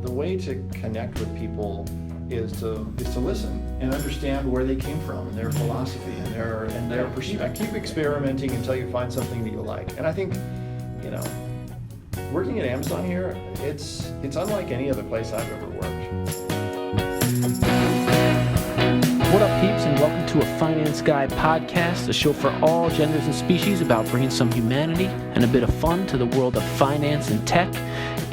the way to connect with people is to listen and understand where they came from and their philosophy and their perspective. Keep experimenting until you find something that you like. And I think, working at Amazon here, it's unlike any other place I've ever worked. What up, peeps, and welcome to a Finance Guy podcast, a show for all genders and species about bringing some humanity and a bit of fun to the world of finance and tech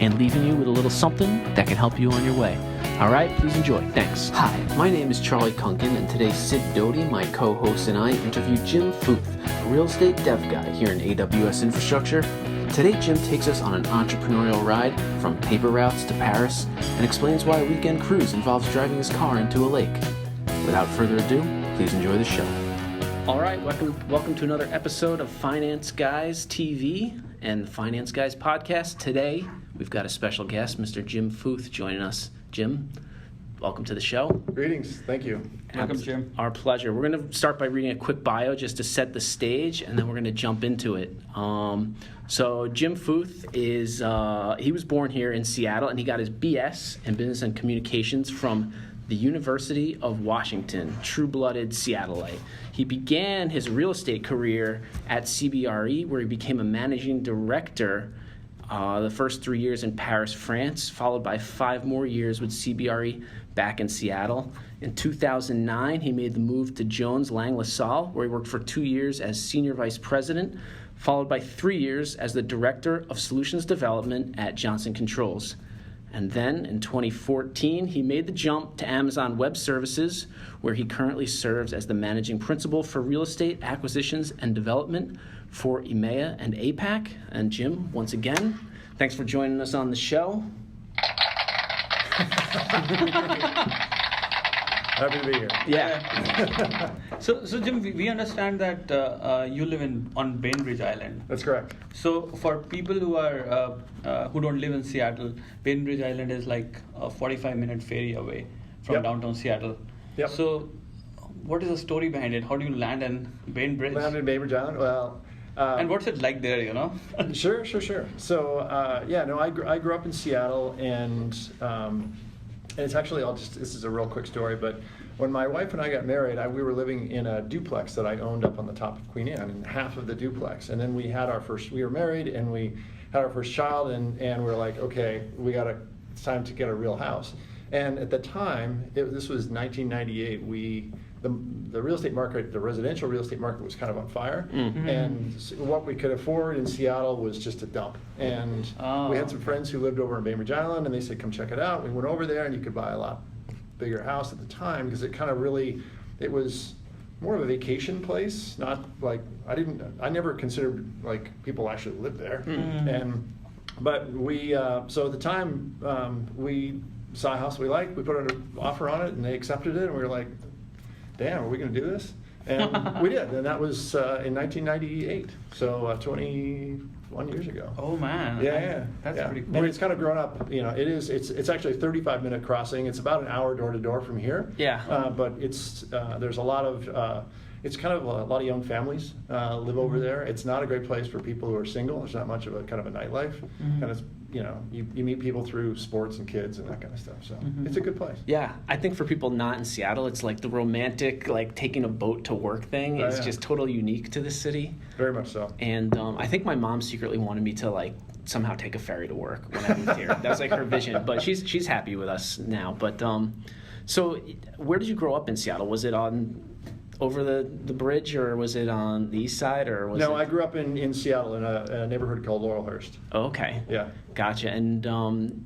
and leaving you with a little something that can help you on your way. All right, please enjoy. Thanks. Hi, my name is Charlie Kunkin, and today Sid Doty, my co-host, and I interview Jim Footh, a real estate dev guy here in AWS Infrastructure. Today, Jim takes us on an entrepreneurial ride from paper routes to Paris and explains why a weekend cruise involves driving his car into a lake. Without further ado, please enjoy the show. All right, welcome to another episode of Finance Guys TV and the Finance Guys podcast. Today, we've got a special guest, Mr. Jim Footh, joining us. Jim, welcome to the show. Greetings. Thank you. Welcome, Jim. Our pleasure. We're going to start by reading a quick bio just to set the stage, and then we're going to jump into it. So Jim Footh is, he was born here in Seattle, and he got his BS in Business and Communications from the University of Washington, true-blooded Seattleite. He began his real estate career at CBRE, where he became a managing director the first 3 years in Paris, France, followed by 5 more years with CBRE back in Seattle. In 2009, he made the move to Jones Lang LaSalle, where he worked for 2 years as senior vice president, followed by 3 years as the director of solutions development at Johnson Controls. And then in 2014, he made the jump to Amazon Web Services, where he currently serves as the managing principal for real estate acquisitions and development for EMEA and APAC. And Jim, once again, thanks for joining us on the show. Happy to be here. Yeah. So Jim, we understand that you live on Bainbridge Island. That's correct. So for people who are who don't live in Seattle, Bainbridge Island is like a 45-minute ferry away from downtown Seattle. Yep. So what is the story behind it? How do you land in Bainbridge? Land in Bainbridge Island? Well, and what's it like there, Sure. So, I grew up in Seattle, and it's actually, this is a real quick story, but when my wife and I got married, we were living in a duplex that I owned up on the top of Queen Anne, and half of the duplex. And then we were married, and we had our first child, and we were like, okay, it's time to get a real house. And at the time, this was 1998, the real estate market, the residential real estate market was kind of on fire, and what we could afford in Seattle was just a dump. And we had some friends who lived over in Bainbridge Island, and they said, come check it out. We went over there, and you could buy a lot bigger house at the time, because it was more of a vacation place, not like, I never considered like people actually lived there. But so at the time, we saw a house we liked, we put an offer on it, and they accepted it, and we were like, damn, are we going to do this? And we did, and that was in 1998, so 21 years ago. Oh man, that's pretty cool. And it's kind of grown up. It's actually a 35-minute crossing. It's about an hour door to door from here. Yeah. But there's a lot of it's kind of a lot of young families live over there. It's not a great place for people who are single. There's not much of a kind of a nightlife. Kind of, you meet people through sports and kids and that kind of stuff. So it's a good place. Yeah, I think for people not in Seattle, it's like the romantic, like taking a boat to work thing is just totally unique to the city. Very much so. And I think my mom secretly wanted me to like somehow take a ferry to work when I moved here. That's like her vision, but she's happy with us now. But so where did you grow up in Seattle? Was it over the bridge, or was it on the east side, or was No, I grew up in Seattle in a neighborhood called Laurelhurst. Oh, okay. Yeah. Gotcha. And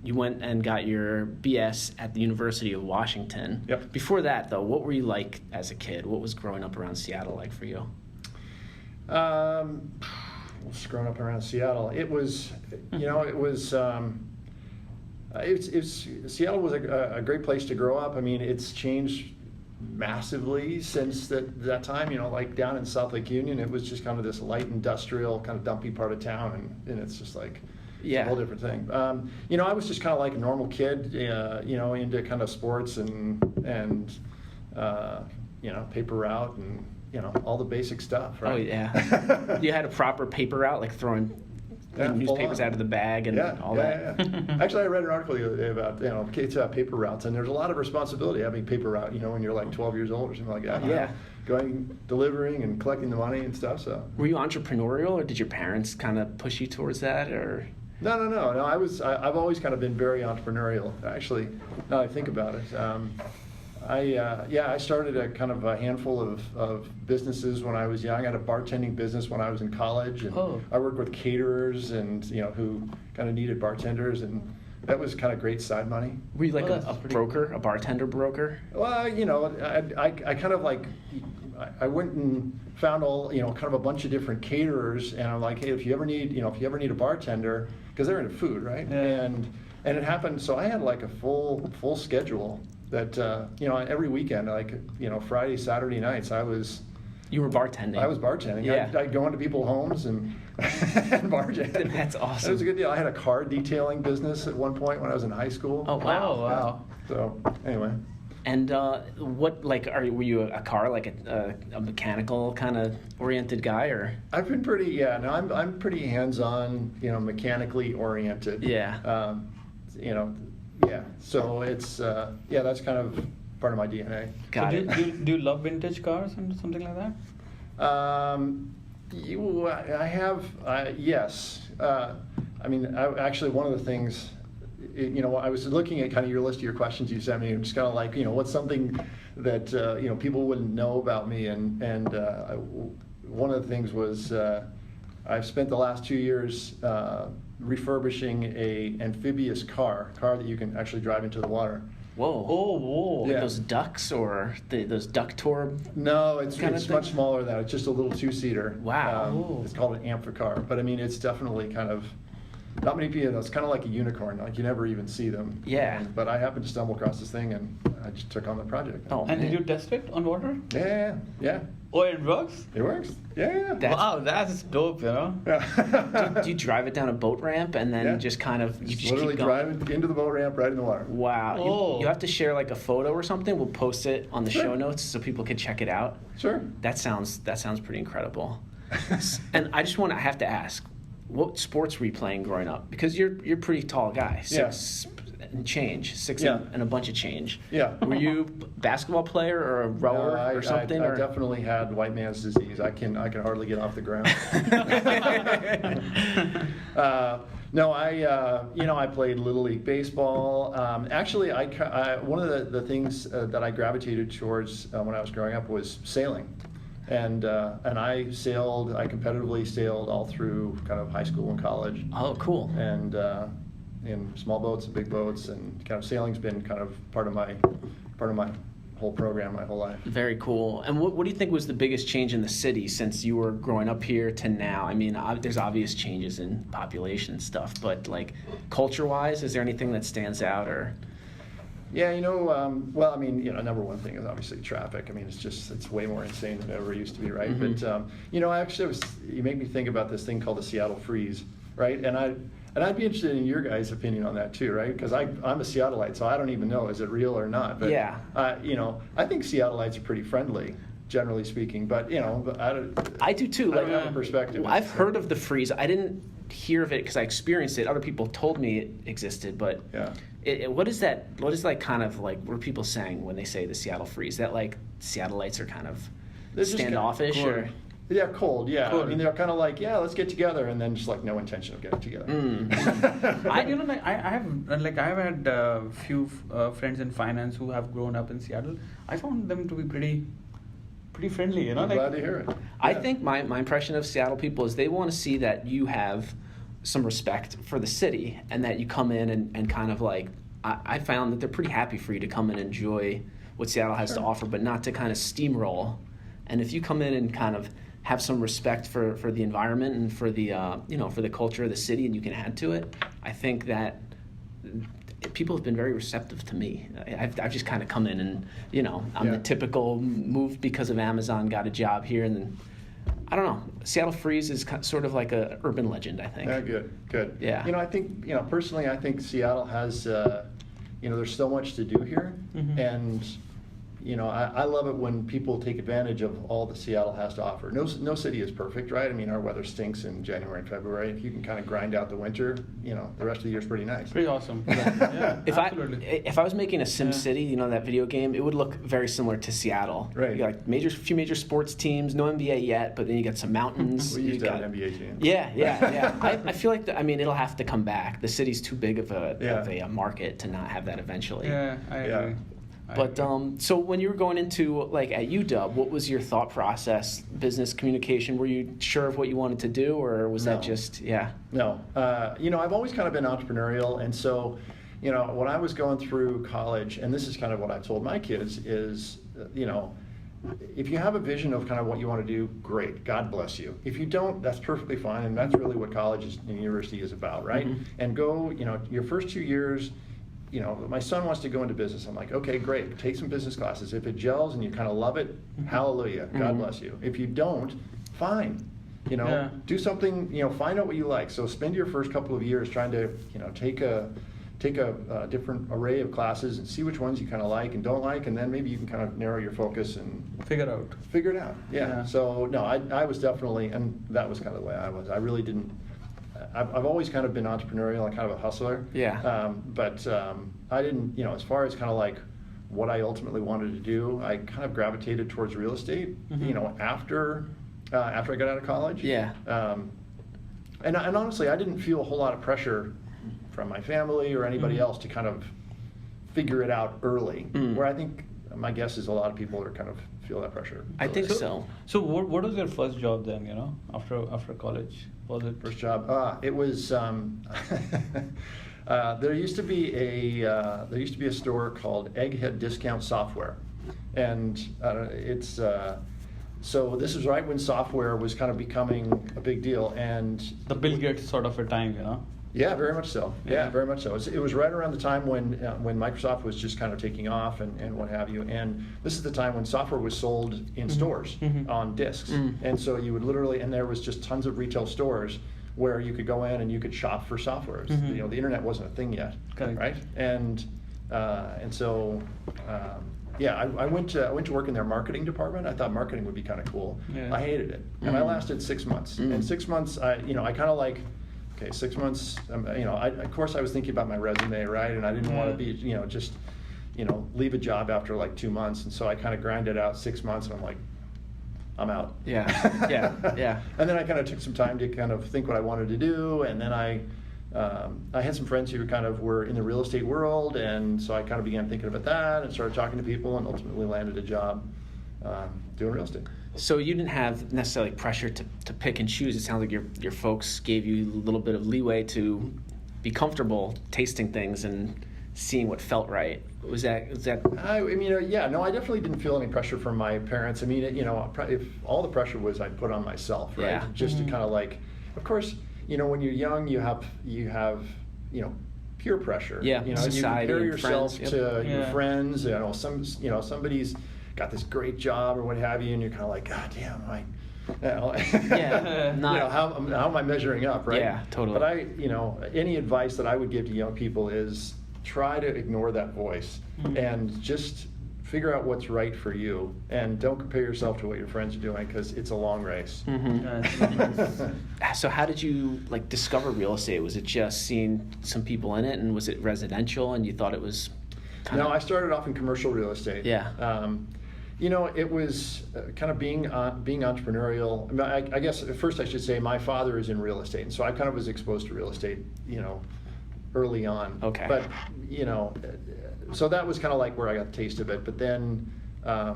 you went and got your BS at the University of Washington. Yep. Before that, though, what were you like as a kid? What was growing up around Seattle like for you? Growing up around Seattle, it was, Seattle was a great place to grow up. I mean, it's changed massively since that time. Like down in South Lake Union, it was just kind of this light industrial, kind of dumpy part of town, and it's just like a whole different thing. I was just kind of like a normal kid, into kind of sports and paper route and all the basic stuff, right? Oh yeah. You had a proper paper route, like throwing getting full newspapers on. out of the bag and all that. Yeah. Actually, I read an article the other day about kids paper routes, and there's a lot of responsibility having paper route. When you're like 12 years old or something like that. Yeah. Going, delivering, and collecting the money and stuff. So. Were you entrepreneurial, or did your parents kind of push you towards that, or? No. I've always kind of been very entrepreneurial. Actually, now that I think about it, I started a kind of a handful of businesses when I was young. I had a bartending business when I was in college, and I worked with caterers and who kind of needed bartenders, and that was kind of great side money. Were you like a broker, a bartender broker? Well, I kind of like, I went and found all, kind of a bunch of different caterers, and I'm like, hey, if you ever need a bartender, because they're into food, right? Yeah. And it happened, so I had like a full schedule that, every weekend, like, Friday, Saturday nights, You were bartending. I was bartending. Yeah. I'd go into people's homes and bartend. That's awesome. It was a good deal. I had a car detailing business at one point when I was in high school. Oh, wow. Oh, wow. So, anyway. And were you a car, like a mechanical kind of oriented guy, or? I've been I'm pretty hands-on, mechanically oriented. Yeah. Yeah. So it's, that's kind of part of my DNA. Got it. Do you love vintage cars and something like that? I have, yes. Actually, one of the things, I was looking at kind of your list of your questions you sent me, and just kind of like, what's something that, people wouldn't know about me, and one of the things was, I've spent the last 2 years refurbishing a amphibious car that you can actually drive into the water. Whoa. Oh, whoa. Like Yeah. those ducks or those duck tour? No, it's Kind of thing? much smaller than that. It's just a little two-seater. Wow. It's called an amphicar, but it's definitely kind of, not many people, it's kind of like a unicorn, like you never even see them. Yeah. But I happened to stumble across this thing, and I just took on the project. Oh, And did man. you test it on water? Yeah. Oh, it works? It works. Yeah. Wow, that's dope, Yeah. Do you drive it down a boat ramp and then Yeah. just kind of, you just literally keep going? drive it into the boat ramp right in the water. Wow. Oh. You have to share like a photo or something. We'll post it on the Sure. show notes so people can check it out. Sure. That sounds pretty incredible. And I have to ask, what sports were you playing growing up? Because you're a pretty tall guy, 6 and change, 6 Yeah. and a bunch of change. Yeah. Were you a basketball player or a rower No, or something? I definitely had white man's disease. I can hardly get off the ground. No, I played Little League baseball. Actually, one of the things that I gravitated towards when I was growing up was sailing, and I competitively sailed all through kind of high school and college, Oh, cool. and in small boats and big boats, and kind of sailing's been kind of part of my whole program my whole life. Very cool. And what do you think was the biggest change in the city since you were growing up here to now? I mean, there's obvious changes in population stuff, but like culture-wise, is there anything that stands out or? Yeah, number one thing is obviously traffic. It's way more insane than it ever used to be, right? Mm-hmm. But you make me think about this thing called the Seattle freeze, right? And I'd be interested in your guys' opinion on that too, right? Because I'm a Seattleite, so I don't even know, is it real or not? But, Yeah. I think Seattleites are pretty friendly, generally speaking. But I do too. I don't have a perspective. I've heard of the freeze. I didn't hear of it because I experienced it. Other people told me it existed, but Yeah. what is that? What is like kind of like? What are people saying when they say the Seattle freeze? That like Seattleites are kind of They're just kinda standoffish, cold. or Yeah, cold. Yeah, Cold. they're kind of like, let's get together, and then just like no intention of getting together. But I have had a few friends in finance who have grown up in Seattle. I found them to be pretty friendly, I'm glad to hear it. I Yeah. think my impression of Seattle people is they want to see that you have some respect for the city and that you come in and kind of like, I found that they're pretty happy for you to come and enjoy what Seattle has to offer, but not to kind of steamroll. And if you come in and kind of have some respect for the environment and for the for the culture of the city, and you can add to it, I think that people have been very receptive to me. I've just kind of come in and I'm the typical moved because of Amazon, got a job here, and then I don't know. Seattle freeze is sort of like a urban legend, I think. Yeah, good. Yeah. I think personally, I think Seattle has there's so much to do here, Mhm. and I love it when people take advantage of all that Seattle has to offer. No city is perfect, right? I mean, our weather stinks in January and February. If you can kind of grind out the winter, the rest of the year is pretty nice. Pretty awesome. Yeah, absolutely. If I was making a Sim City, that video game, it would look very similar to Seattle. Right. You got like few major sports teams, no NBA yet, but then you got some mountains. We used to have an NBA team. Yeah. I feel like it'll have to come back. The city's too big of a market to not have that eventually. Yeah, I agree. But so when you were going into like at UW, what was your thought process? Business communication? Were you sure of what you wanted to do, or was that just No. I've always kind of been entrepreneurial, and so when I was going through college, and this is kind of what I told my kids is, if you have a vision of kind of what you want to do, great, God bless you. If you don't, that's perfectly fine, and that's really what college and university is about, right? Mm-hmm. And go, your first 2 years. My son wants to go into business. I'm like, okay, great. Take some business classes. If it gels and you kind of love it, hallelujah. God bless you. If you don't, fine. Do something. Find out what you like. So spend your first couple of years trying to, take a different array of classes and see which ones you kind of like and don't like, and then maybe you can kind of narrow your focus and figure it out. Yeah. So no, I was definitely, and that was kind of the way I was. I really didn't. I've always kind of been entrepreneurial and kind of a hustler. Yeah. But I didn't, as far as kind of like what I ultimately wanted to do, I kind of gravitated towards real estate, after I got out of college. Yeah. And honestly, I didn't feel a whole lot of pressure from my family or anybody else to kind of figure it out early, where I think my guess is a lot of people are kind of feel that pressure. I think so. So what was your first job then, after college? Was it first job? It was there used to be a store called Egghead Discount Software, and it's so this is right when software was kind of becoming a big deal, and the Bill Gates sort of a time, Yeah, very much so. Yeah, very much so. It was right around the time when Microsoft was just kind of taking off and what have you. And this is the time when software was sold in stores on discs. And so you would literally, and there was just tons of retail stores where you could go in and you could shop for software. The internet wasn't a thing yet, right? And so. I went to work in their marketing department. I thought marketing would be kind of cool. Yeah. I hated it, and I lasted 6 months. And 6 months, I kind of like. Okay, 6 months. Of course, I was thinking about my resume, right? And I didn't want to be, just, leave a job after like 2 months. And so I kind of grinded out 6 months, and I'm like, I'm out. Yeah. And then I kind of took some time to kind of think what I wanted to do, and then I had some friends who kind of were in the real estate world, and so I kind of began thinking about that and started talking to people, and ultimately landed a job doing real estate. So you didn't have necessarily pressure to pick and choose. It sounds like your folks gave you a little bit of leeway to be comfortable tasting things and seeing what felt right. Was that? I definitely didn't feel any pressure from my parents. I mean, if all the pressure was I'd put on myself, right? Yeah. Just to kind of like, of course, when you're young, you have peer pressure. Yeah. You society, compare yourself friends. to your friends. Somebody's got this great job or what have you, and you're kind of like, God damn, how am I measuring up, right? Yeah, totally. But any advice that I would give to young people is try to ignore that voice and just figure out what's right for you, and don't compare yourself to what your friends are doing, because it's a long race. So how did you discover real estate? Was it just seeing some people in it, and was it residential, and you thought it was I started off in commercial real estate. Yeah. It was kind of being entrepreneurial. I guess at first I should say my father is in real estate, and so I kind of was exposed to real estate, early on. Okay. But so that was kind of like where I got the taste of it. But then, I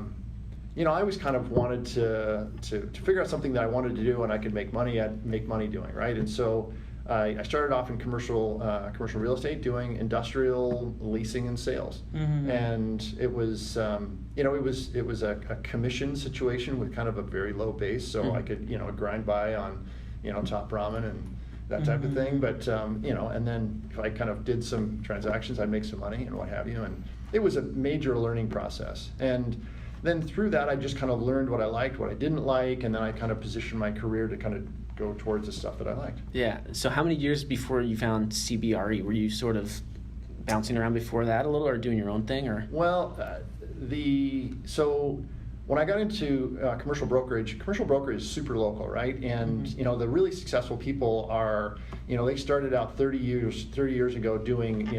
always kind of wanted to figure out something that I wanted to do and I could make money. I'd make money doing, right? And so I started off in commercial real estate, doing industrial leasing and sales, and it was it was a commission situation with kind of a very low base, so I could grind by on top ramen and that type of thing, but and then if I kind of did some transactions, I'd make some money and what have you, and it was a major learning process. And then through that, I just kind of learned what I liked, what I didn't like, and then I kind of positioned my career to kind of go towards the stuff that I liked. Yeah. So how many years before you found CBRE were you sort of bouncing around before that a little, or doing your own thing, or? Well, so when I got into commercial brokerage is super local, right? And the really successful people are, they started out 30 years ago doing,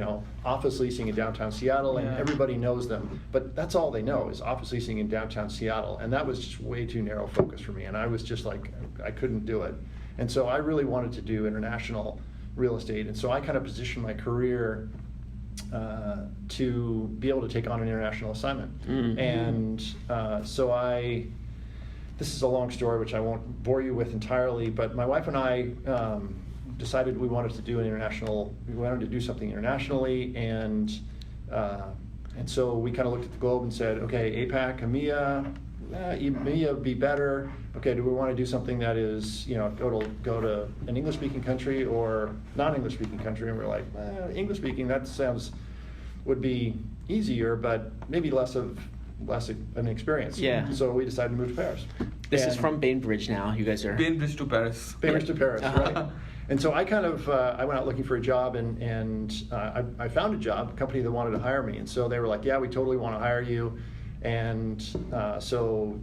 office leasing in downtown Seattle, and everybody knows them. But that's all they know is office leasing in downtown Seattle, and that was just way too narrow focus for me. And I was just like, I couldn't do it. And so I really wanted to do international real estate, and so I kind of positioned my career to be able to take on an international assignment. And so this is a long story which I won't bore you with entirely, but my wife and I decided we wanted to do something internationally, and so we kind of looked at the globe and said, okay, APAC, EMEA would be better. Okay, do we want to do something that is, go to an English-speaking country or non-English-speaking country? And we're like, English-speaking, that would be easier, but maybe less an experience. Yeah. So we decided to move to Paris. This is from Bainbridge now. You guys are Bainbridge to Paris. Bainbridge to Paris, right? And so I kind of I went out looking for a job, and I found a job, a company that wanted to hire me, and so they were like, yeah, we totally want to hire you. And so,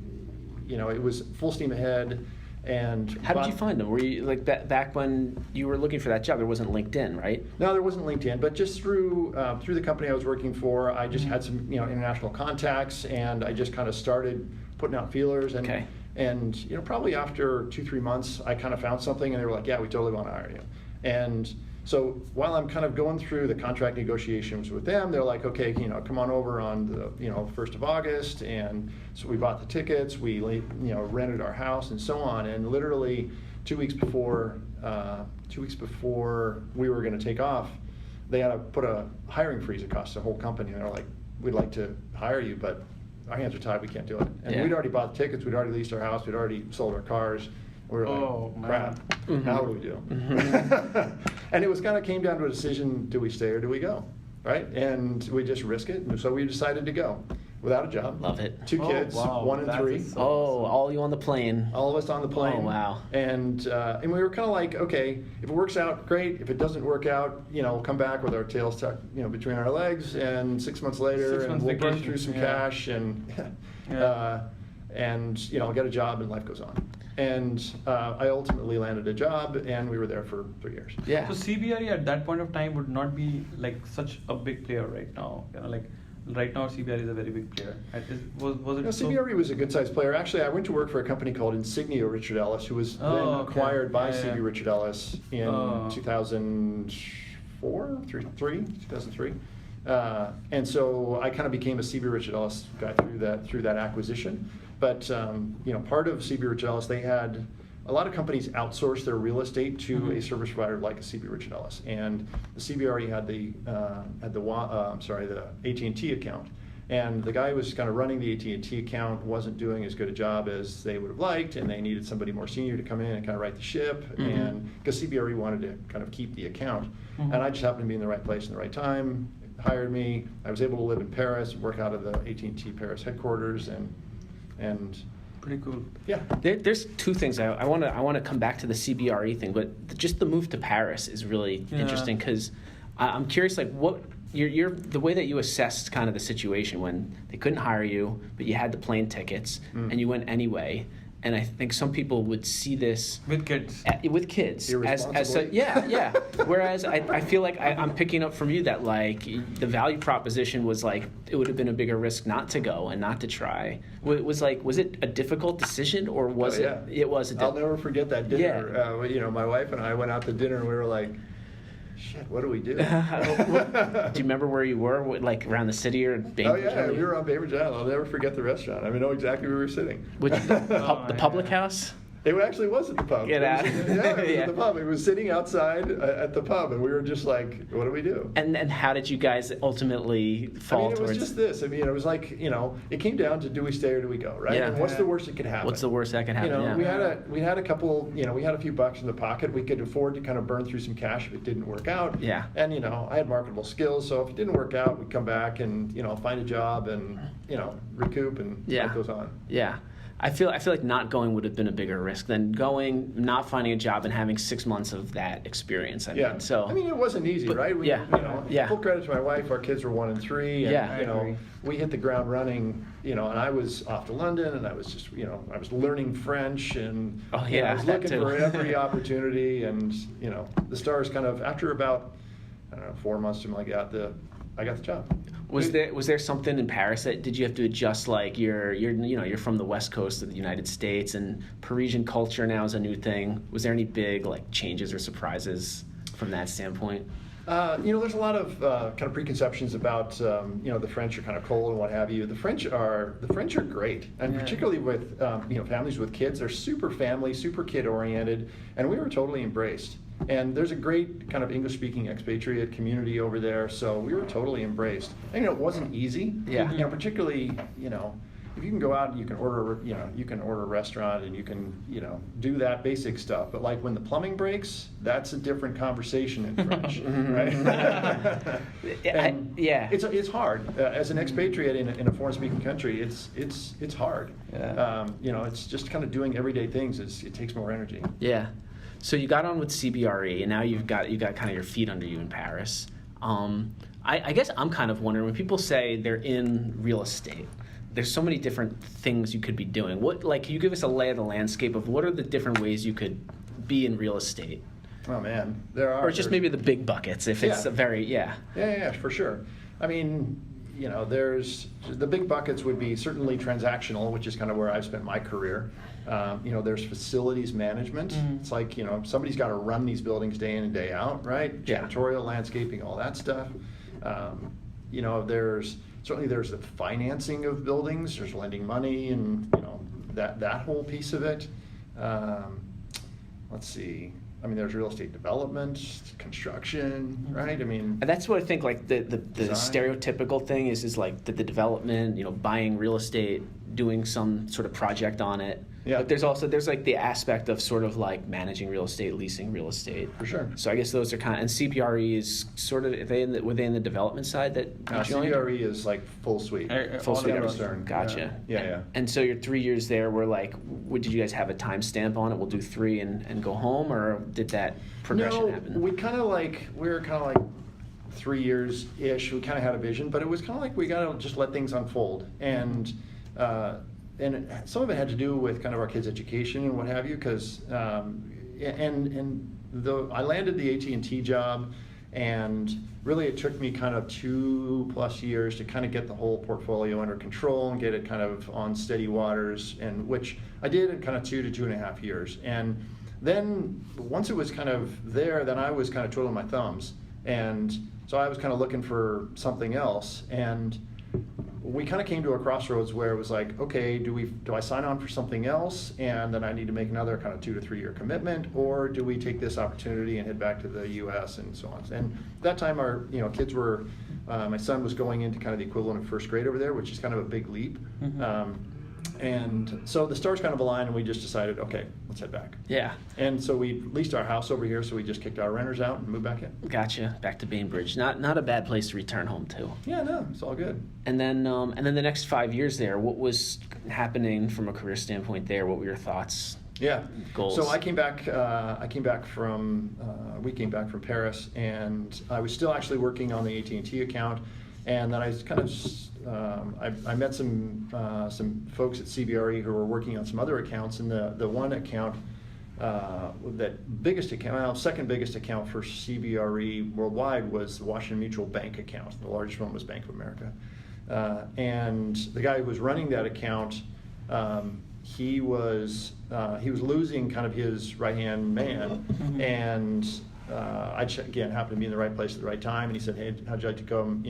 it was full steam ahead. And how did you find them? Were you like back when you were looking for that job? There wasn't LinkedIn, right? No, there wasn't LinkedIn, but just through the company I was working for, I just had some international contacts, and I just kind of started putting out feelers. And and probably after 2-3 months, I kind of found something, and they were like, yeah, we totally want to hire you. And so while I'm kind of going through the contract negotiations with them, they're like, okay, come on over on the 1st of August, and so we bought the tickets, we rented our house, and so on. And literally 2 weeks before we were going to take off, they had to put a hiring freeze across the whole company. And they're like, we'd like to hire you, but our hands are tied, we can't do it. And we'd already bought the tickets, we'd already leased our house, we'd already sold our cars. We were like, crap, now what do we do? And it was kind of came down to a decision, do we stay or do we go, right? And we just risk it. And so we decided to go without a job. Love it. 2 kids, 1 and 3. All you on the plane. All of us on the plane. Oh, wow. And we were kind of like, okay, if it works out, great. If it doesn't work out, we'll come back with our tails tucked, between our legs, and 6 months later, and we'll burn through some cash, and get a job, and life goes on. And I ultimately landed a job, and we were there for 3 years. Yeah. So CBRE at that point of time would not be like such a big player right now. Right now CBRE is a very big player. Was it? CBRE was a good-sized player. Actually, I went to work for a company called Insignia Richard Ellis, who was then acquired by CB Richard Ellis in 2003. And so I kind of became a CB Richard Ellis guy through that acquisition. But part of CB Richard Ellis, they had a lot of companies outsource their real estate to a service provider like a CB Richard Ellis, and the CBRE had the AT&T account, and the guy who was kind of running the AT&T account wasn't doing as good a job as they would have liked, and they needed somebody more senior to come in and kind of right the ship, and because CBRE wanted to kind of keep the account, and I just happened to be in the right place in the right time. Hired me. I was able to live in Paris, work out of the AT&T Paris headquarters, and pretty cool. Yeah. There's 2 things I want to come back to the CBRE thing, but just the move to Paris is really interesting, because I'm curious, like, what the way that you assessed kind of the situation when they couldn't hire you, but you had the plane tickets and you went anyway. And I think some people would see this with kids as yeah. Whereas I feel like I'm picking up from you that like the value proposition was like it would have been a bigger risk not to go and not to try. Was it a difficult decition, or was it? It was. I'll never forget that dinner. Yeah. My wife and I went out to dinner, and we were like, shit, what do we do? Do you remember where you were, like around the city or Bainbridge? Oh yeah, we were on Bainbridge Island. I'll never forget the restaurant. I know exactly where we were sitting. The public house? It actually was at the pub. Get out. It was at the pub. It was sitting outside at the pub, and we were just like, what do we do? And how did you guys ultimately fall towards? It was just this. It was like, it came down to do we stay or do we go, right? Yeah. And what's the worst that could happen? What's the worst that could happen? We had a couple, we had a few bucks in the pocket. We could afford to kind of burn through some cash if it didn't work out. Yeah. And, I had marketable skills, so if it didn't work out, we'd come back and, find a job and, recoup, and life goes on. Yeah. I feel like not going would have been a bigger risk than going, not finding a job, and having 6 months of that experience. I mean, so I mean, it wasn't easy, but, right? Full credit to my wife. Our kids were 1 and 3. And, Yeah. We hit the ground running. And I was off to London, and I was just, I was learning French, and I was that looking too. for every opportunity, and the stars kind of after about 4 months, something like that. I got the job. Was there something in Paris that did you have to adjust? Like you're from the West Coast of the United States, and Parisian culture now is a new thing. Was there any big changes or surprises from that standpoint? There's a lot of kind of preconceptions about the French are kind of cold and what have you. The French are great, and particularly with families with kids, they're super family, super kid oriented, and we were totally embraced. And there's a great kind of English-speaking expatriate community over there, so we were totally embraced. And it wasn't easy. Yeah. Particularly if you can go out and you can order a restaurant and you can do that basic stuff. But like when the plumbing breaks, that's a different conversation in French, right? It's hard as an expatriate in a foreign-speaking country. It's hard. Yeah. It's just kind of doing everyday things. It takes more energy. Yeah. So you got on with CBRE, and now you got kind of your feet under you in Paris. I guess I'm kind of wondering, when people say they're in real estate, there's so many different things you could be doing. Can you give us a lay of the landscape of what are the different ways you could be in real estate? Oh man, there are. Or just maybe the big buckets, if it's a very Yeah, for sure. I mean, there's the big buckets would be certainly transactional, which is kind of where I've spent my career. There's facilities management. It's like, somebody's got to run these buildings day in and day out, right? Janitorial, landscaping, all that stuff. There's the financing of buildings. There's lending money and, that whole piece of it. Let's see. I mean, there's real estate development, construction, right? I mean, and that's what I think, the design. stereotypical thing is like the development, buying real estate, doing some sort of project on it. Yeah. But there's like the aspect of sort of like managing real estate, leasing real estate. For sure. So I guess those are and CBRE is sort of, were they in the development side that you joined? CBRE is like full suite. Full suite. Gotcha. Yeah. And so your 3 years there were did you guys have a time stamp on it? We'll do 3 and go home, or did that progression happen? No, we were kind of like 3 years-ish. We kind of had a vision, but it was kind of like we got to just let things unfold. And some of it had to do with kind of our kids' education and what have you, because I landed the AT&T job, and really it took me kind of 2+ years to kind of get the whole portfolio under control and get it kind of on steady waters, and which I did in kind of 2 to 2.5 years. And then once it was kind of there, then I was kind of twiddling my thumbs, and so I was kind of looking for something else. And we kind of came to a crossroads where it was like, okay, do I sign on for something else, and then I need to make another kind of 2 to 3 year commitment, or do we take this opportunity and head back to the U.S. and so on? And that time our kids were, my son was going into kind of the equivalent of first grade over there, which is kind of a big leap. And so the stars kind of aligned, and we just decided, okay, let's head back. Yeah. And so we leased our house over here, so we just kicked our renters out and moved back in. Gotcha. Back to Bainbridge. Not a bad place to return home to. Yeah, no, it's all good. And then the next 5 years there, what was happening from a career standpoint there? What were your thoughts? Yeah. Goals. So we came back from Paris, and I was still actually working on the AT&T account, and then I kind of I met some folks at CBRE who were working on some other accounts, and the one account, second biggest account for CBRE worldwide was the Washington Mutual Bank account. The largest one was Bank of America, and the guy who was running that account, he was losing kind of his right-hand man, and I again happened to be in the right place at the right time, and he said, "Hey, how'd you like to come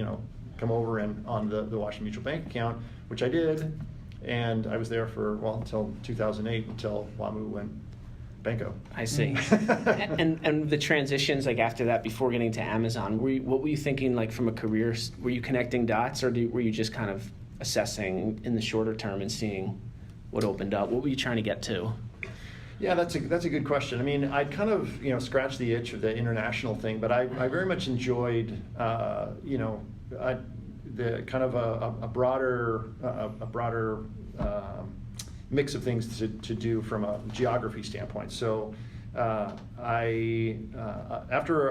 over and on the Washington Mutual Bank account," which I did, and I was there for until 2008, until WAMU went Banco. I see. and the transitions after that, before getting to Amazon, what were you thinking from a career? Were you connecting dots, or were you just kind of assessing in the shorter term and seeing what opened up? What were you trying to get to? Yeah, that's a good question. I mean, I'd kind of scratched the itch of the international thing, but I very much enjoyed the kind of a broader mix of things to do from a geography standpoint. So after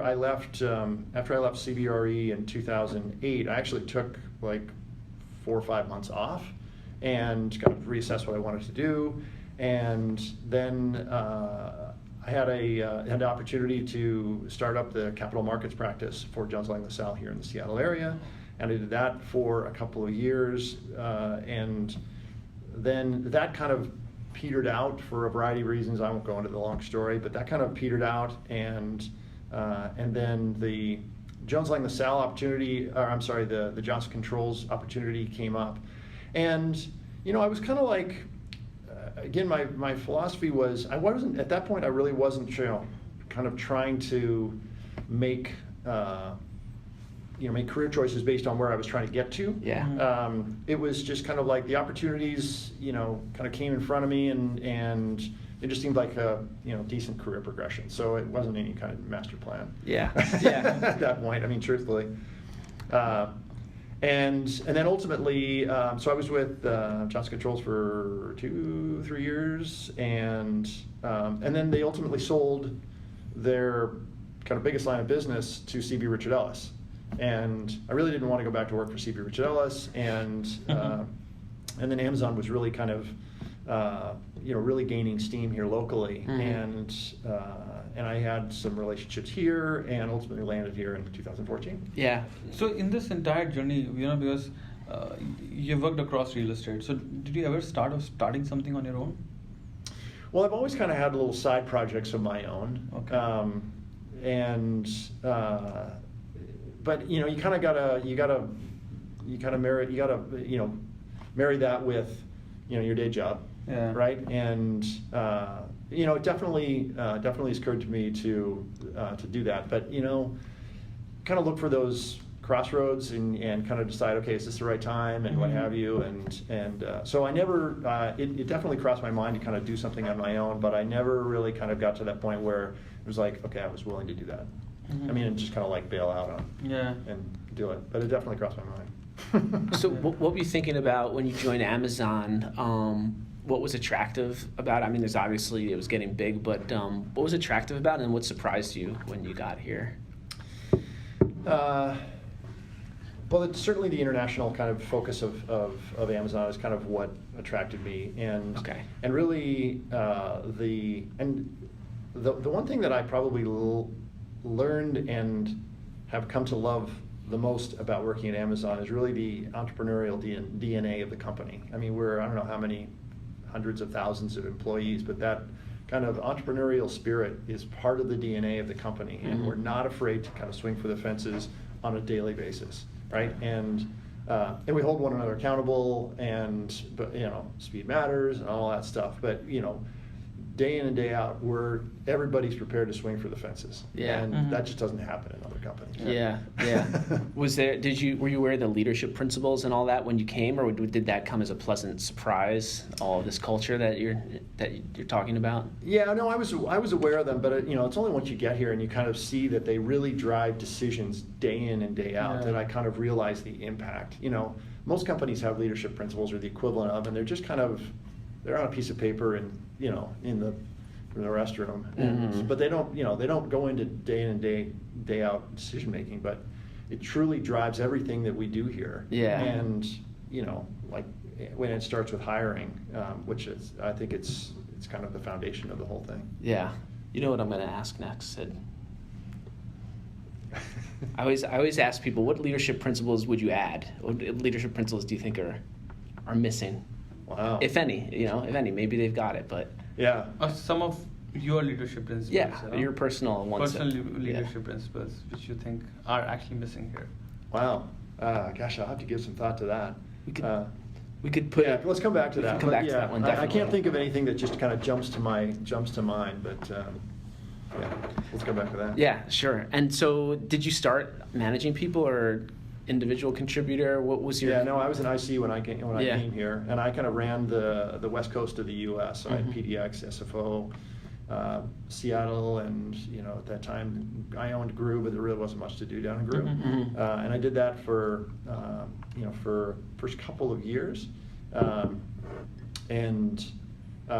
I left CBRE in 2008, I actually took like 4 or 5 months off and kind of reassessed what I wanted to do, and then I had an opportunity to start up the capital markets practice for Jones Lang LaSalle here in the Seattle area, and I did that for a couple of years, and then that kind of petered out for a variety of reasons. I won't go into the long story, but that kind of petered out, and then the Jones Lang LaSalle opportunity, or I'm sorry, the Johnson Controls opportunity came up, and I was kind of like, again, my philosophy was, I wasn't at that point. I really wasn't, kind of trying to make make career choices based on where I was trying to get to. Yeah. It was just kind of like the opportunities, kind of came in front of me, and it just seemed like a decent career progression. So it wasn't any kind of master plan. Yeah. Yeah. At that point, I mean, truthfully. And then ultimately, so I was with Johnson Controls for 2-3 years, and then they ultimately sold their kind of biggest line of business to CB Richard Ellis, and I really didn't want to go back to work for CB Richard Ellis, and then Amazon was really kind of really gaining steam here locally, and I had some relationships here, and ultimately landed here in 2014. Yeah. So in this entire journey, because you worked across real estate, so did you ever starting something on your own? Well, I've always kind of had little side projects of my own. Okay. But you kind of gotta marry that with your day job. Yeah. Right. And it definitely has occurred to me to do that. But kind of look for those crossroads and kind of decide, okay, is this the right time, and what have you, and so I never. It definitely crossed my mind to kind of do something on my own, but I never really kind of got to that point where it was like, okay, I was willing to do that. I mean, and just kind of like bail out on and do it. But it definitely crossed my mind. So what were you thinking about when you joined Amazon? What was attractive about it? I mean, there's obviously it was getting big, but what was attractive about it, and what surprised you when you got here? Well, it's certainly the international kind of focus of Amazon is kind of what attracted me, and really the one thing that I probably learned and have come to love the most about working at Amazon is really the entrepreneurial DNA of the company. I mean, I don't know how many hundreds of thousands of employees, but that kind of entrepreneurial spirit is part of the DNA of the company, and we're not afraid to kind of swing for the fences on a daily basis, right? And we hold one another accountable, but speed matters and all that stuff. But day in and day out, everybody's prepared to swing for the fences. Yeah. And that just doesn't happen in other companies. Yeah. Were you aware of the leadership principles and all that when you came, or did that come as a pleasant surprise, all of this culture that you're talking about? Yeah, no, I was aware of them, but it's only once you get here and you kind of see that they really drive decisions day in and day out that I kind of realize the impact. Most companies have leadership principles or the equivalent of, and they're just kind of, they're on a piece of paper and in the restroom, but they don't go into day in and day out decision making. But it truly drives everything that we do here. Yeah. And like when it starts with hiring, which is, I think it's kind of the foundation of the whole thing. Yeah. You know what I'm going to ask next, Sid? I always ask people, what leadership principles would you add? What leadership principles do you think are missing? Wow. If any, maybe they've got it, but yeah. Some of your leadership principles. Yeah, your personal ones. Personal leadership principles, which you think are actually missing here. Wow. Gosh, I'll have to give some thought to that. We could put. Yeah, let's come back to that. Come back to that one. I can't think of anything that just kind of jumps to mind, but let's go back to that. Yeah, sure. And so, did you start managing people or individual contributor? What was your? Yeah, no, I was an IC when I came here, and I kind of ran the west coast of the U.S. So I had PDX, SFO, Seattle, and at that time I owned Gru, but there really wasn't much to do down in Gru, and I did that for first couple of years, and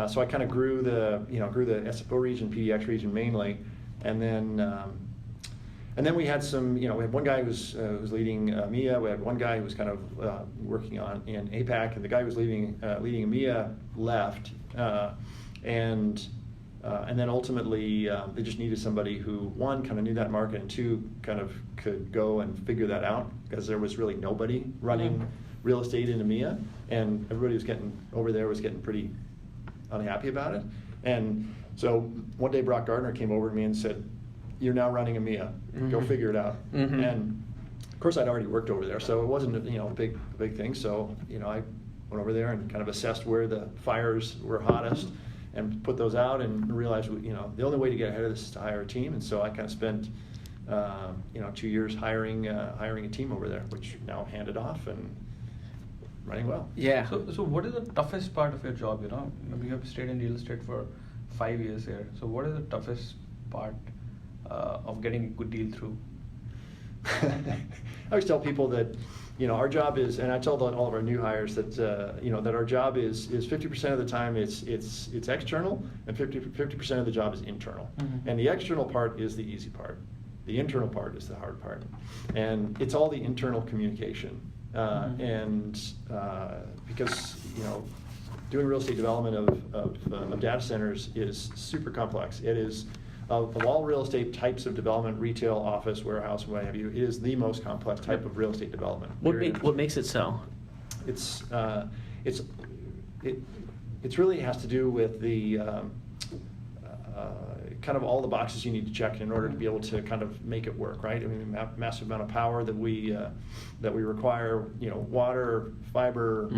So I kind of grew the SFO region, PDX region mainly, and then we had some, we had one guy who was leading EMEA. We had one guy who was kind of working in APAC, and the guy who was leading EMEA left, and then ultimately they just needed somebody who, one, kind of knew that market, and two, kind of could go and figure that out, because there was really nobody running real estate in EMEA, and everybody was getting pretty unhappy about it. And so one day Brock Gardner came over to me and said, "You're now running EMEA. Go figure it out." And of course I'd already worked over there, so it wasn't a big thing. So I went over there and kind of assessed where the fires were hottest and put those out, and realized the only way to get ahead of this is to hire a team. And so I kind of spent 2 years hiring a team over there, which now handed off and running well. Yeah. So what is the toughest part of your job? You have stayed in real estate for 5 years here. So what is the toughest part of getting a good deal through? I always tell people that our job is, and I tell all of our new hires that that our job is 50% of the time it's external, and 50% of the job is internal. And the external part is the easy part. The internal part is the hard part, and it's all the internal communication. And because doing real estate development of data centers is super complex. It is of all real estate types of development, retail, office, warehouse, what have you, it is the most complex type of real estate development. What makes it so? It really has to do with the kind of all the boxes you need to check in order to be able to kind of make it work, right? I mean, massive amount of power that we require, water, fiber,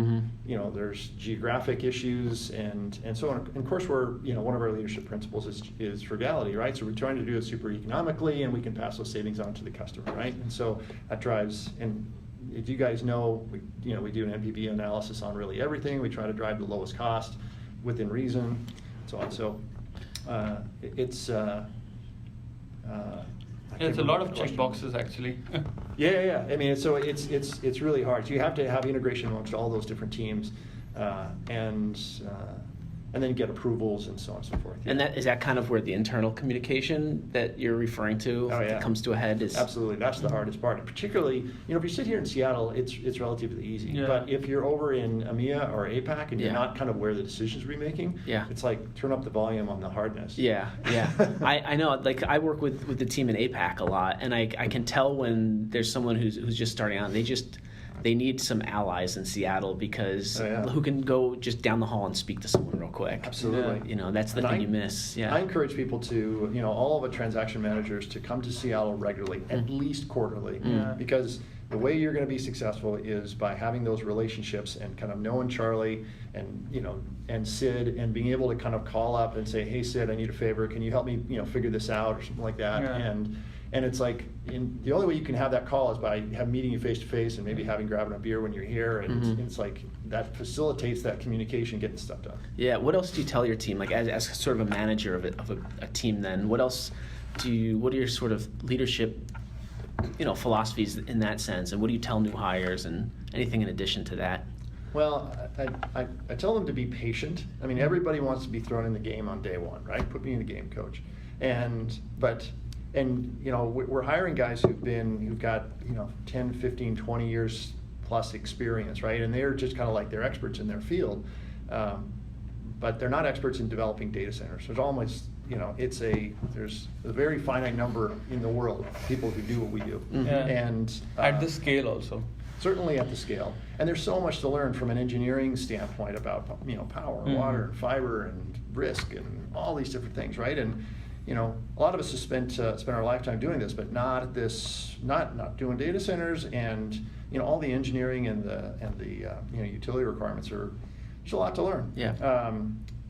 there's geographic issues, and so on. And of course, one of our leadership principles is frugality, right? So we're trying to do it super economically, and we can pass those savings on to the customer, right? And so that drives, and if you guys know, we do an NPV analysis on really everything. We try to drive the lowest cost within reason, and so on. So it's a lot of check boxes, actually. Yeah. I mean, so it's really hard. So you have to have integration amongst all those different teams, and then get approvals and so on and so forth. And is that kind of where the internal communication that you're referring to comes to a head? Absolutely, that's the hardest part. And particularly, if you sit here in Seattle, it's relatively easy. Yeah. But if you're over in EMEA or APAC and you're not kind of where the decisions we're making, it's like turn up the volume on the hardness. Yeah. I know. Like, I work with the team in APAC a lot, and I can tell when there's someone who's just starting out. They need some allies in Seattle, because who can go just down the hall and speak to someone real quick. Absolutely. That's the thing you miss. Yeah. I encourage people to, all of the transaction managers to come to Seattle regularly, at least quarterly, because the way you're going to be successful is by having those relationships and kind of knowing Charlie and Sid, and being able to kind of call up and say, "Hey Sid, I need a favor. Can you help me, figure this out," or something like that. Yeah. And it's like, the only way you can have that call is by meeting you face to face, and maybe grabbing a beer when you're here, and it's like that facilitates that communication, getting stuff done. Yeah. What else do you tell your team, like as sort of a manager of a team? Then what else what are your sort of leadership philosophies in that sense, and what do you tell new hires, and anything in addition to that? Well, I tell them to be patient. I mean, everybody wants to be thrown in the game on day one, right? Put me in the game, coach. And we're hiring guys who've got 10, 15, 20 years plus experience, right? And they're just kind of like, they're experts in their field, but they're not experts in developing data centers. There's almost there's a very finite number in the world of people who do what we do, and at the scale also. Certainly at the scale, and there's so much to learn from an engineering standpoint about power, water, fiber, and risk, and all these different things, right? And a lot of us have spent our lifetime doing this, but not doing data centers, and all the engineering and the utility requirements there's a lot to learn. Yeah.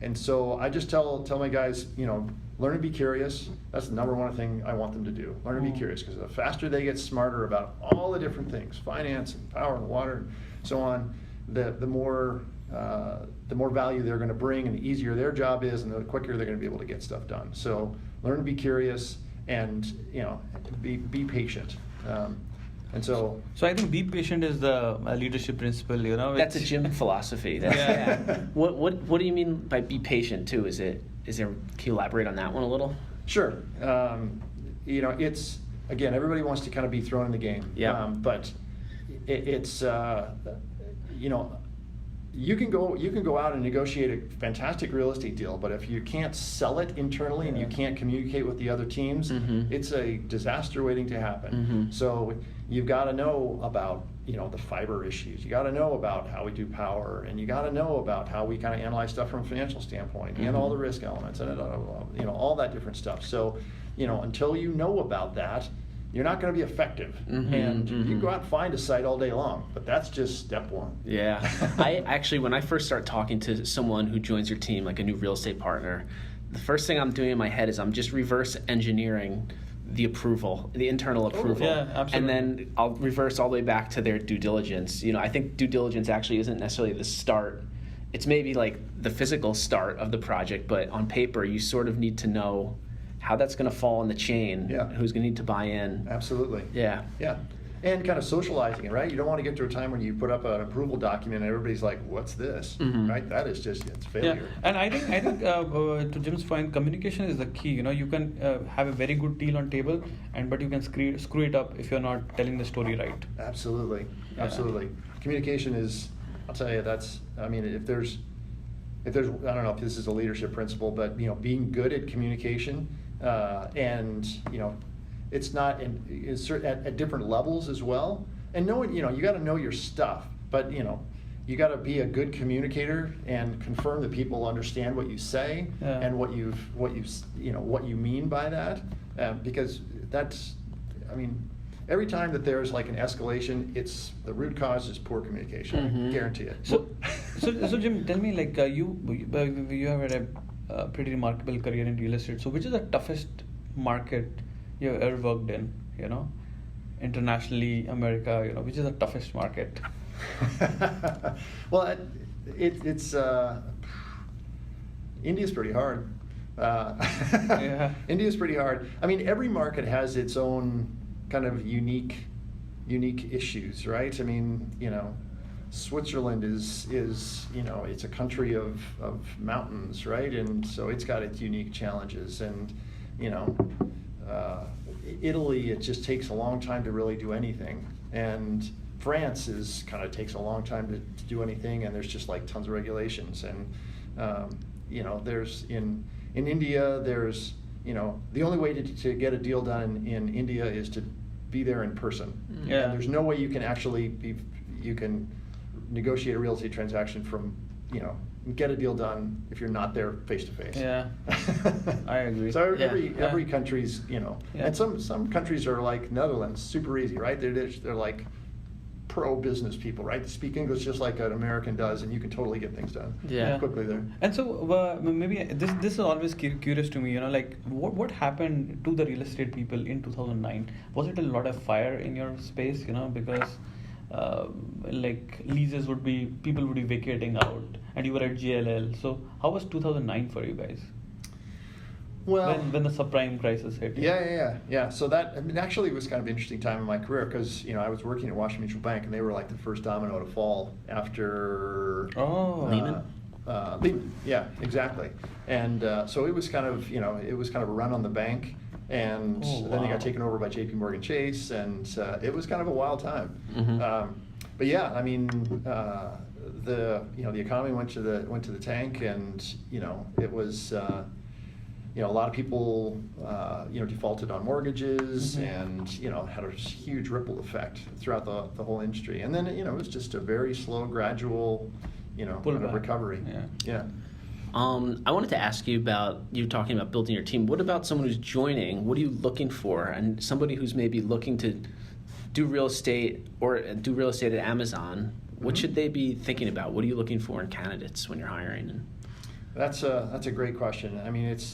And so I just tell my guys, learn to be curious. That's the number one thing I want them to do. Learn to be curious, because the faster they get smarter about all the different things, finance and power and water and so on, the more value they're going to bring, and the easier their job is, and the quicker they're going to be able to get stuff done. So learn to be curious, and be patient. And so I think be patient is the leadership principle. That's a Jim philosophy. Yeah. What do you mean by be patient too? Is there? Can you elaborate on that one a little? sure, it's again, everybody wants to kind of be thrown in the game. Yeah. But it's you can go out and negotiate a fantastic real estate deal, but if you can't sell it internally and you can't communicate with the other teams, it's a disaster waiting to happen. So you've got to know about the fiber issues. You got to know about how we do power, and you got to know about how we kind of analyze stuff from a financial standpoint, and all the risk elements, and all that different stuff. So until you know about that, you're not going to be effective. And you can go out and find a site all day long, but that's just step one. Yeah. I actually, when I first start talking to someone who joins your team, like a new real estate partner, the first thing I'm doing in my head is I'm just reverse engineering the approval, the internal approval. Yeah, absolutely. And then I'll reverse all the way back to their due diligence. I think due diligence actually isn't necessarily the start. It's maybe like the physical start of the project, but on paper you sort of need to know how that's going to fall in the chain, who's going to need to buy in. Absolutely. Yeah. Yeah. And kind of socializing it, right? You don't want to get to a time when you put up an approval document and everybody's like, what's this? Right? That is just, it's failure. Yeah. And I think to Jim's point, communication is the key. You can have a very good deal on table, but you can screw it up if you're not telling the story right. Absolutely. Absolutely. Communication is, I'll tell you, if there's, I don't know if this is a leadership principle, but being good at communication, and it's not at different levels as well. And knowing, you got to know your stuff, but you got to be a good communicator and confirm that people understand what you say and what you mean by that, because that's, every time that there's like an escalation, it's the root cause is poor communication. I guarantee it. So Jim, tell me, like you have had a pretty remarkable career in real estate. So which is the toughest market you have ever worked in? Internationally, America. Which is the toughest market? Well, it's India's pretty hard. India's pretty hard. Every market has its own kind of unique issues, right? Switzerland is it's a country of mountains, right? And so it's got its unique challenges. And Italy, it just takes a long time to really do anything. And France takes a long time to do anything, and there's just like tons of regulations. And there's in India, there's the only way to get a deal done in India is to be there in person. And there's no way you can actually negotiate a real estate transaction from get a deal done if you're not there face to face. Yeah, I agree. So every country's and some countries are like Netherlands, super easy, right? They're like pro business people, right? They speak English just like an American does, and you can totally get things done quickly there. And so maybe this is always curious to me, like what happened to the real estate people in 2009? Was it a lot of fire in your space, because like leases people would be vacating out, and you were at JLL. So how was 2009 for you guys? Well, when the subprime crisis hit. Yeah. So that actually was kind of an interesting time in my career because I was working at Washington Mutual Bank, and they were like the first domino to fall after Lehman. Lehman. Yeah, exactly. And so it was kind of a run on the bank, and then they got taken over by J.P. Morgan Chase, and it was kind of a wild time. But yeah, the economy went to the tank, and it was. A lot of people, defaulted on mortgages, and had a huge ripple effect throughout the whole industry. And then it was just a very slow, gradual, kind of recovery. Yeah. I wanted to ask you about you talking about building your team. What about someone who's joining? What are you looking for? And somebody who's maybe looking to do real estate or do real estate at Amazon. What should they be thinking about? What are you looking for in candidates when you're hiring? That's a great question.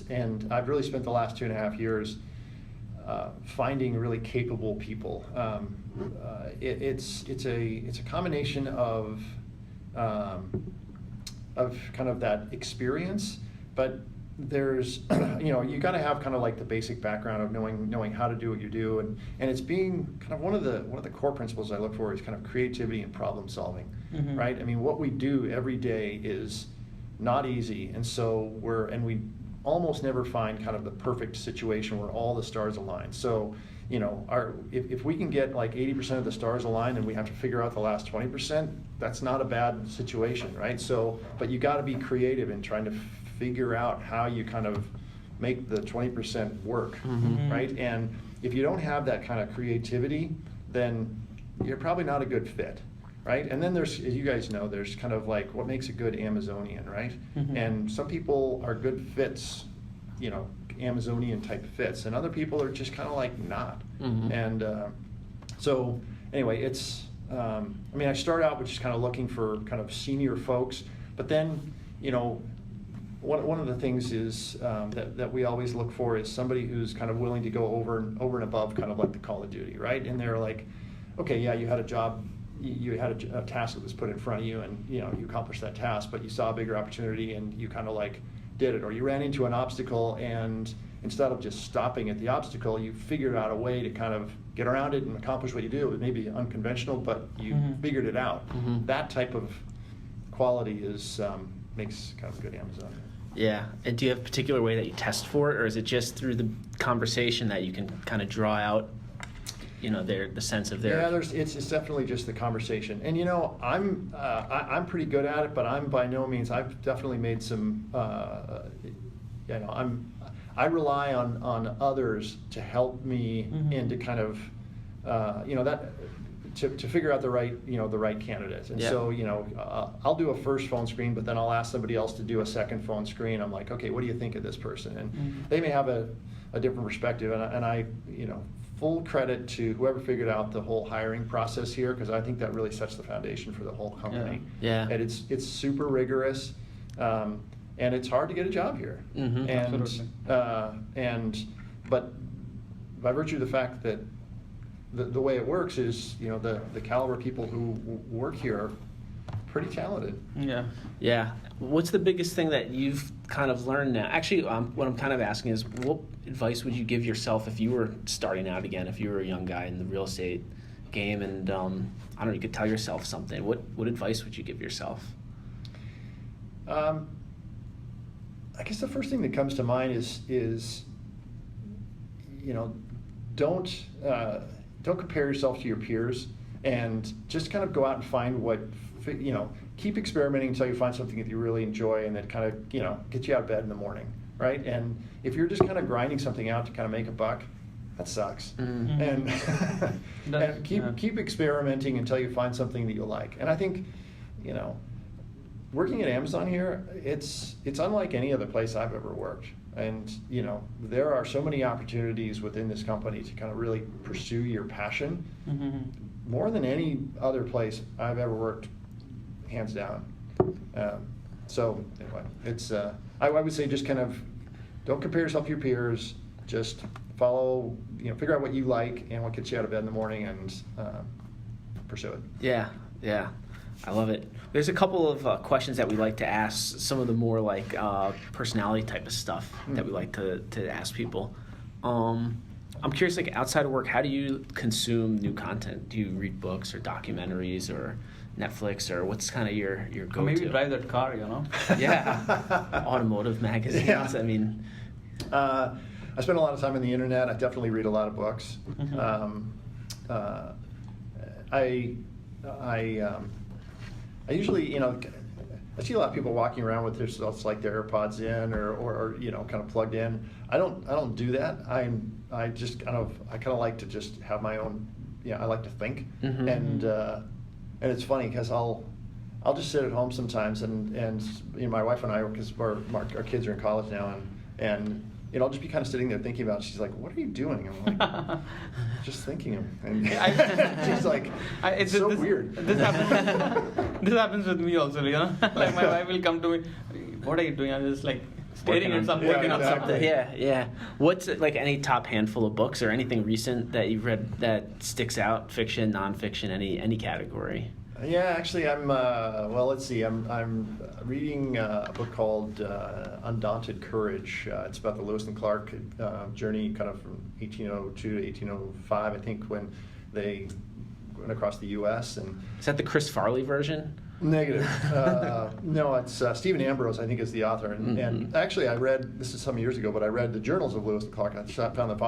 And I've really spent the last 2.5 years finding really capable people. It's a combination of kind of that experience, but there's, you got to have kind of like the basic background of knowing how to do what you do, and it's being kind of one of the core principles I look for is kind of creativity and problem solving, right? I mean, what we do every day is not easy, and so we almost never find kind of the perfect situation where all the stars align. So, if we can get like 80% of the stars aligned and we have to figure out the last 20%, that's not a bad situation, right? So, but you got to be creative in trying to figure out how you kind of make the 20% work, right? And if you don't have that kind of creativity, then you're probably not a good fit, right? And then there's, as you guys know, there's kind of like what makes a good Amazonian, right? And some people are good fits, Amazonian type fits, and other people are just kind of like not. And so anyway, it's, I start out with just kind of looking for kind of senior folks, but then, one of the things is that we always look for is somebody who's kind of willing to go over and above kind of like the Call of Duty, right? And they're like, okay, yeah, you had a job, you had a task that was put in front of you, and you accomplished that task, but you saw a bigger opportunity and you kind of like did it, or you ran into an obstacle and instead of just stopping at the obstacle, you figured out a way to kind of get around it and accomplish what you do. It may be unconventional, but you figured it out. That type of quality makes kind of a good Amazon. Yeah, and do you have a particular way that you test for it, or is it just through the conversation that you can kind of draw out, the sense of their? Yeah, it's definitely just the conversation, and I'm pretty good at it, but I'm by no means. I've definitely made some. I rely on others to help me and to kind of, to figure out the right candidate. And so, I'll do a first phone screen, but then I'll ask somebody else to do a second phone screen. I'm like, okay, what do you think of this person? And they may have a different perspective, and I full credit to whoever figured out the whole hiring process here, because I think that really sets the foundation for the whole company. Yeah. And it's super rigorous. And it's hard to get a job here. But by virtue of the fact that the way it works is, the caliber of people who work here are pretty talented. Yeah. What's the biggest thing that you've kind of learned now? Actually, what I'm kind of asking is, what advice would you give yourself if you were starting out again, if you were a young guy in the real estate game, and I don't know, you could tell yourself something. What advice would you give yourself? I guess the first thing that comes to mind is don't compare yourself to your peers, and just kind of go out and find keep experimenting until you find something that you really enjoy and that kind of gets you out of bed in the morning, right? And if you're just kind of grinding something out to kind of make a buck, that sucks. And keep experimenting until you find something that you like. And I think working at Amazon here, it's unlike any other place I've ever worked. And there are so many opportunities within this company to kind of really pursue your passion, more than any other place I've ever worked, hands down. So anyway, it's I would say just kind of don't compare yourself to your peers. Just follow, figure out what you like and what gets you out of bed in the morning, and pursue it. Yeah. I love it. There's a couple of questions that we like to ask, some of the more like personality type of stuff that we like to ask people. I'm curious, like outside of work, how do you consume new content? Do you read books or documentaries or Netflix, or what's kind of your go-to? Maybe drive that car, Yeah. Automotive magazines. Yeah. I mean, I spend a lot of time on the internet. I definitely read a lot of books. I usually, I see a lot of people walking around with their AirPods in or kind of plugged in. I don't do that. I just kind of like to just have my own. I like to think, and it's funny because I'll just sit at home sometimes, and my wife and I, because our kids are in college now, and I'll just be kind of sitting there thinking about it. She's like, "What are you doing?" I'm like, "Just thinking." And she's like, "It's so weird." This happens with me also, Like my wife will come to me, "What are you doing?" I'm just like staring at something. Working on something. Yeah. What's like any top handful of books or anything recent that you've read that sticks out? Fiction, nonfiction, any category? Yeah, actually, I'm. Well, let's see. I'm reading a book called Undaunted Courage. It's about the Lewis and Clark journey, kind of from 1802 to 1805, I think, when they went across the U.S. And Is that the Chris Farley version? negative. No, it's Stephen Ambrose, I think, is the author. And actually, I read, this is some years ago, but I read the journals of Lewis and Clark. I found them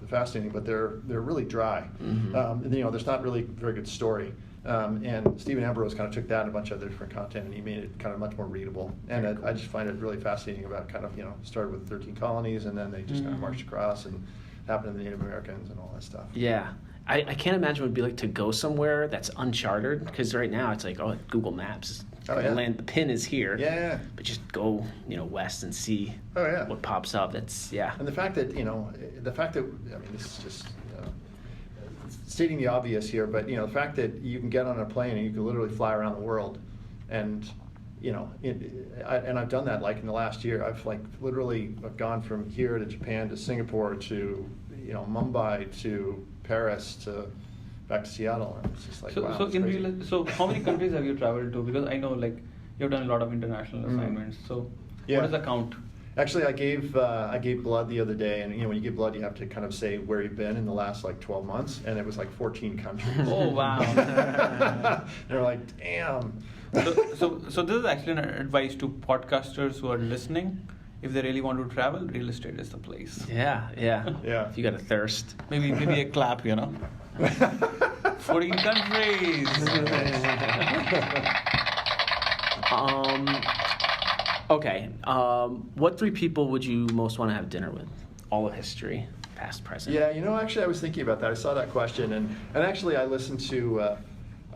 fascinating, but they're really dry. There's not really a very good story. And Stephen Ambrose kind of took that and a bunch of other different content, and he made it kind of much more readable. And I just find it really fascinating about kind of, started with 13 colonies, and then they just kind of marched across and happened to the Native Americans and all that stuff. Yeah. I can't imagine what it'd be like to go somewhere that's uncharted, because right now it's like, Google Maps. Oh, yeah. The pin is here. Yeah. But just go, west and see what pops up. That's, And the fact that, I mean, this is just stating the obvious here, but, the fact that you can get on a plane and you can literally fly around the world, and, and I've done that, like, in the last year. I've, like, literally gone from here to Japan to Singapore to, Mumbai to Paris to back to Seattle, and it's just like, wow. So how many countries have you traveled to? Because I know, like, you've done a lot of international assignments. So what is the count? Actually, I gave blood the other day, and when you give blood, you have to kind of say where you've been in the last 12 months, and it was like 14 countries. Oh wow! They're like, damn. So this is actually an advice to podcasters who are listening. If they really want to travel, real estate is the place. Yeah. Yeah. If you got a thirst. Maybe a clap, 14 countries. Okay. What 3 people would you most want to have dinner with? All of history, past, present. Yeah, actually, I was thinking about that. I saw that question, and actually, I listened to.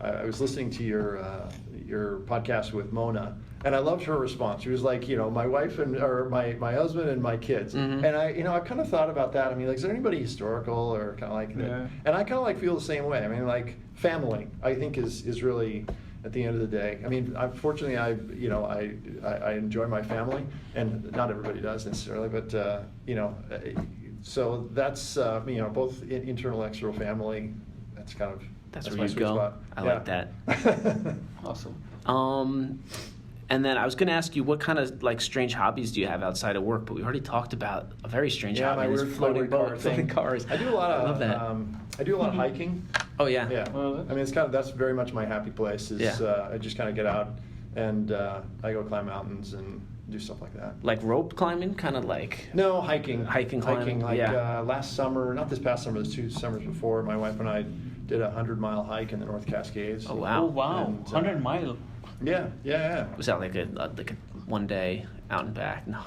I was listening to your podcast with Mona, and I loved her response. She was like, my wife or my husband and my kids. And I kind of thought about that. I mean, like, is there anybody historical or kind of like that? Yeah. And I kind of feel the same way. I mean, like, family, I think is really, at the end of the day. I mean, fortunately, I enjoy my family, and not everybody does necessarily, but so that's both internal, external family. That's kind of. That's my where you sweet go. spot. I like that. Awesome. And then I was going to ask you, what kind of strange hobbies do you have outside of work? But we already talked about a very strange hobby. my this weird floating car boat, thing. floating cars. I do a lot of. I love that. I do a lot of hiking. Oh yeah. Yeah. Well, I mean, that's very much my happy place. I just kind of get out and I go climb mountains and do stuff like that. Like rope climbing, kind of like. No, hiking. Climbing. Like yeah. Last summer, not this past summer, the 2 summers before, my wife and I did a 100-mile hike in the North Cascades. Oh wow. Oh wow. And, 100 mile. Yeah. Was that like a one day out and back? No.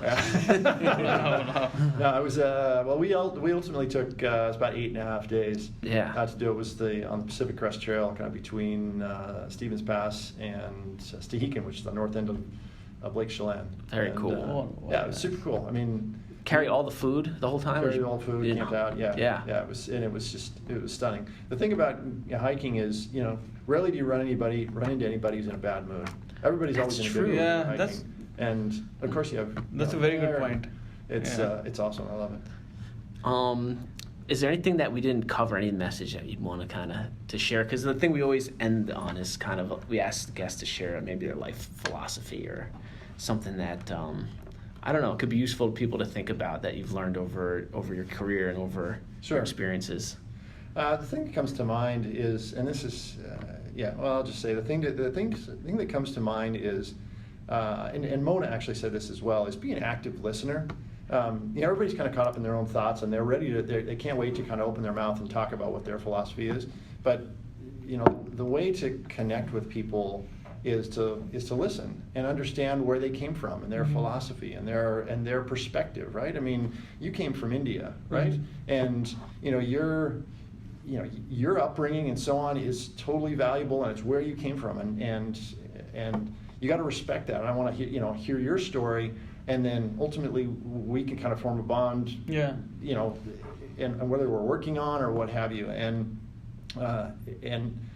No, it was. Well, we ultimately took it was about 8.5 days. Yeah. To do it was on the Pacific Crest Trail, kind of between Stevens Pass and Stehekin, which is the north end of Lake Chelan. Very cool. Yeah, it was super cool. I mean, Carry all the food the whole time? carried all the food, Yeah. camped out. Yeah. It was stunning. The thing about hiking is, rarely do you run into anybody who's in a bad mood. Everybody's always in a good mood. Yeah, hiking. And of course you have. That's a very good point. It's awesome. I love it. Is there anything that we didn't cover, any message that you'd want to kind of to share? Because the thing we always end on is kind of, we ask the guests to share maybe their life philosophy or something that, I don't know, it could be useful to people to think about that you've learned over your career and over Sure. your experiences. The thing that comes to mind is, and this is, I'll just say the thing that comes to mind is, and Mona actually said this as well, is be an active listener. Everybody's kind of caught up in their own thoughts, and they're ready to. They can't wait to kind of open their mouth and talk about what their philosophy is. But the way to connect with people is to listen and understand where they came from and their philosophy and their perspective, right? I mean, you came from India, right? And your upbringing and so on is totally valuable, and it's where you came from, and you got to respect that. And I want to hear your story, and then ultimately we can kind of form a bond. Yeah. And whether we're working on or what have you, and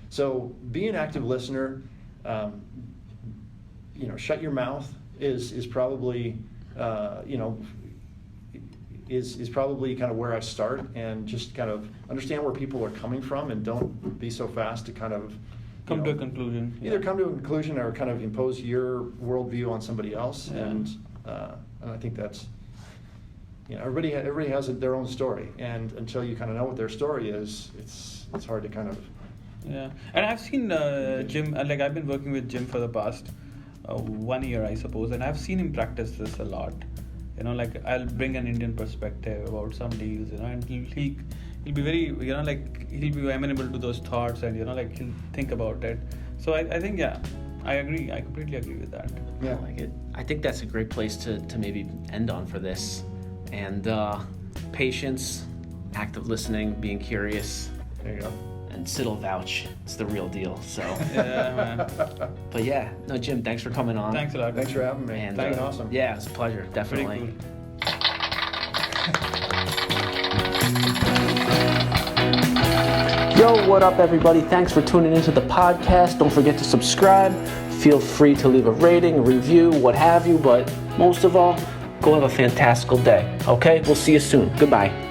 so be an active listener. Shut your mouth is probably is probably kind of where I start, and just kind of understand where people are coming from, and don't be so fast to kind of Come to a conclusion. Either come to a conclusion or kind of impose your worldview on somebody else, Yeah. and I think that's, everybody has their own story, and until you kind of know what their story is, it's hard to kind of. Yeah, and I've seen Jim. Like I've been working with Jim for the past 1 year, I suppose, and I've seen him practice this a lot. Like I'll bring an Indian perspective about some deals, and he'll be very, like he'll be amenable to those thoughts, and like he'll think about it. So I think, yeah, I agree. I completely agree with that. Yeah. I like it. I think that's a great place to maybe end on for this. And patience, active listening, being curious, There you go. and Sid will vouch. It's the real deal. So, Yeah, man. but yeah, no, Jim, thanks for coming on. Thanks a lot. Thanks for having me. And It's been awesome. Yeah, it's a pleasure. Pretty Definitely. cool. Yo, what up, everybody? Thanks for tuning into the podcast. Don't forget to subscribe. Feel free to leave a rating, a review, what have you. But most of all, go have a fantastical day. Okay? We'll see you soon. Goodbye.